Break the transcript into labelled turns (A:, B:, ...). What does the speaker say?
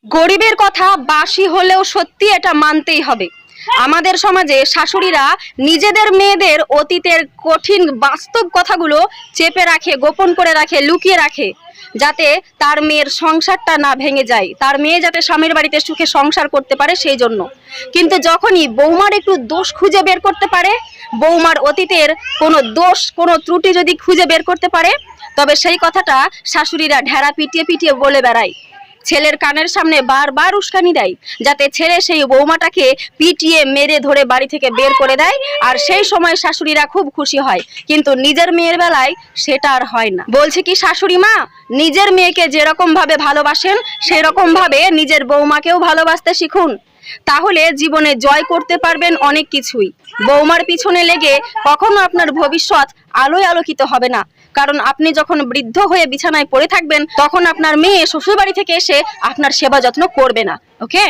A: গরিবের কথা বাসি হলেও সত্যি এটা মানতেই হবে। আমাদের সমাজে শাশুড়িরা নিজেদের মেয়েদের অতীতের কঠিন বাস্তব কথাগুলো চেপে রাখে, গোপন করে রাখে, লুকিয়ে রাখে, যাতে তার মেয়ের সংসারটা না ভেঙে যায়, তার মেয়ে যাতে স্বামীর বাড়িতে সুখে সংসার করতে পারে সেই জন্য। কিন্তু যখনই বৌমার একটু দোষ খুঁজে বের করতে পারে, বৌমার অতীতের কোনো দোষ কোনো ত্রুটি যদি খুঁজে বের করতে পারে, তবে সেই কথাটা শাশুড়িরা ঢেড়া পিটিয়ে পিটিয়ে বলে বেড়ায়, ছেলের কানের সামনে বারবার উস্কানি দেয়, যাতে ছেলে সেই বৌমাটাকে পিটিয়ে মেরে ধরে বাড়ি থেকে বের করে দেয়। আর সেই সময় শাশুড়িরা খুব খুশি হয়, কিন্তু নিজের মেয়ের বেলায় সেটা আর হয় না। বলছে কি শাশুড়ি মা, নিজের মেয়েকে যেরকম ভাবে ভালোবাসেন সেরকম ভাবে নিজের বৌমাকেও ভালোবাসতে শিখুন, তাহলে জীবনে জয় করতে পারবেন অনেক কিছুই। বৌমার পিছনে লেগে কখনো আপনার ভবিষ্যৎ আলোয় আলোকিত হবে না, কারণ আপনি যখন বৃদ্ধ হয়ে বিছানায় পড়ে থাকবেন তখন আপনার মেয়ে শ্বশুরবাড়ি থেকে এসে আপনার সেবা যত্ন করবে না। ওকে।